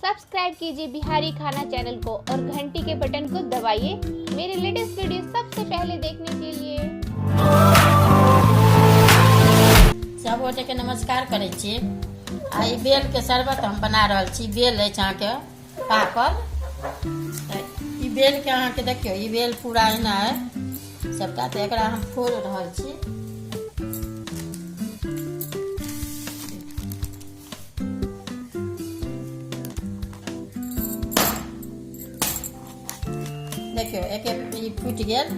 Subscribe कीजिए बिहारी खाना channel को और घंटी के बटन को दबाइए मेरे लेटेस्ट वीडियो सबसे पहले देखने के लिए। सब गोटे के नमस्कार करे छी। आई बेल के शरबत हम बना रहल छी। बेल है अहाँ के पाकल, ई बेल के अहाँ के देखियो, ई बेल पूरा एना है सबटा, तो एकरा हम फोड़ रहल छी। देखियो एक ई फूट गेल,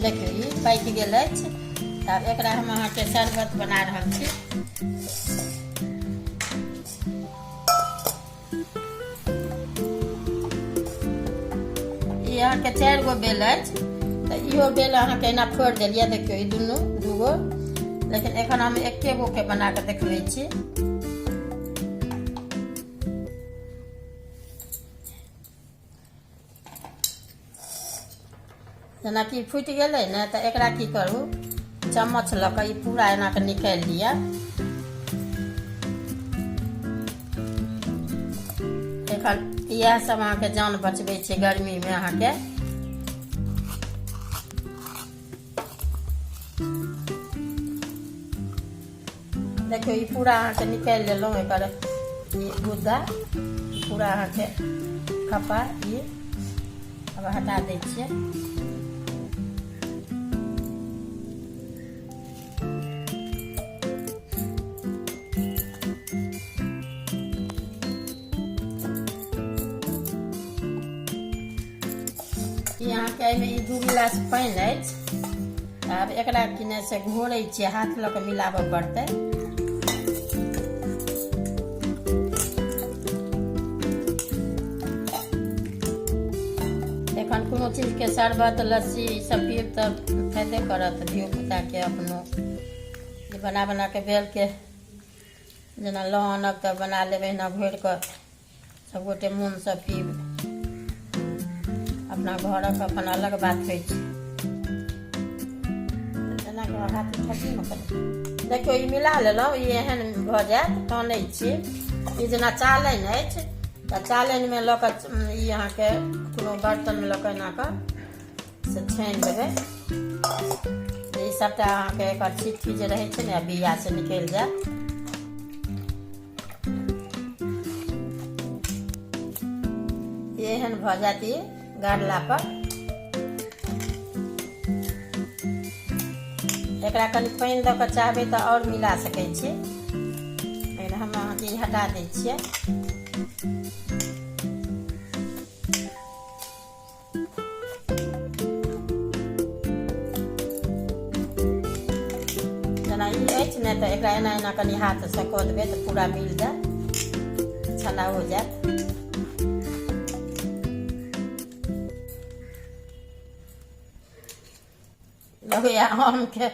देखियो ई पाक गेल अछि। तब एकरा हम अहाँ के शरबत बना रहल छी। ई अहाँ के 4 गो बेल अछि, तो इहो बेल अहाँ के एना फोड़ देलिए। देखियो ई दुनू दूगो, लेकिन एखन हम एके गो के बना के देखबै छी। जेना कि फूटि गेलै ने, तो एकरा की करू, चम्मच लऽ कऽ ई पूरा एना के निकालि लिअ। एखन इएह सब अहाँ के जान बचबै छै गर्मी में अहाँ के। देखियो ई पूरा अहाँ के निकालि लेलहुँ। एकर ई गुद्दा पूरा अहाँ के खप्पा ई अब हटा दै छियै। यहाँ के में 2 गिलास पानी अछि। अब एकरा किने से घोरै छियै, हाथ लऽ के मिलाबऽ पड़तै। एखन कोनो चीज के शरबत लस्सी ई सब पीब तऽ फायदे करत। धियो पुता के अपनो बना बना के बेल के जेना लऽ आनब तऽ बना लेबै, ना घोरि कऽ सब गोटे मोन से पीब। अपना घरक अपन अलग बात होइ छै। देखियो ई मिला लेलहुँ। ई एहन भऽ जायत, तानै छी। ई जेना चालनि अछि, तऽ चालनि में लऽ कऽ ई अहाँ के कोनो बर्तन में लऽ कऽ एना कऽ से छानि देबै। ई सबटा अहाँ के एकर छिट्टी जे रहै छै ने, बिया से निकलि जायत। एहन भऽ जायत ई गाड़ला पर। एकरा कनि पानी दऽ कऽ चाहबै तऽ और मिला सकै छी, लेकिन हम अहाँके ई हटा दै छियै। जेना ई अछि ने, तऽ एकरा एना एना कनि हाथ से कऽ देबै तऽ पूरा मिल जायत, छना हो जायत। आम के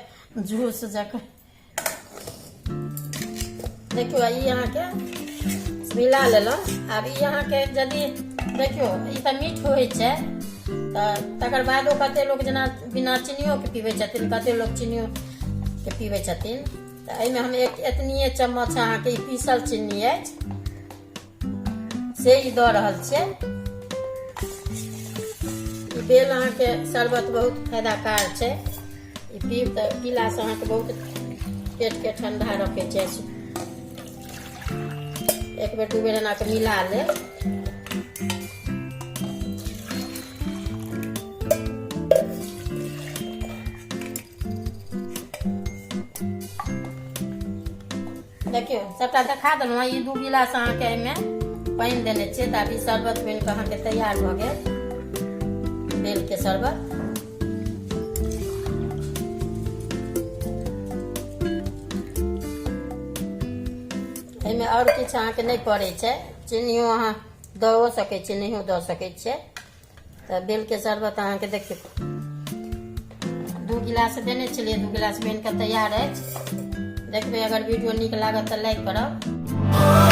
जूस जकर देखियो ई अहाँ के मिला लेलहुँ। आब ई अहाँ के यदि देखियो ई तऽ मीठ होइ छै, तऽ तकर बादो कते लोग जेना बिना चीनियो के पीबै छथिन, कते लोग चीनियो के पीबै छथिन। तऽ एहिमे हम एतनिए चम्मच अहाँ के पीसल चीनी अछि से ई दऽ रहल छियै। ई बेल अहाँ के शरबत बहुत फायदाकार छै। ई पीब तऽ पीला से अहाँ के बहुत पेट के ठंडा रखे छै। एक बेर 2 बेर एना के मिला ले। देखियो सबटा देखा देलहुँ। ई 2 गिलास अहाँ के एहिमे पानी देने छियै, तऽ अभी शरबत बनि कऽ अहाँ के तैयार भऽ गेल बेल के शरबत। एहिमे और किछु अहाँ के नहीं पड़ै छै। चीनियो अहाँ दऽ सकै छियै, नहियो दऽ सकै छियै। तऽ बेल के शरबत अहाँ के देखियो 2 गिलास देने छलियै, 2 गिलास बनि कऽ तैयार अछि। देखबै अगर वीडियो नीक लागत तऽ लाइक करब।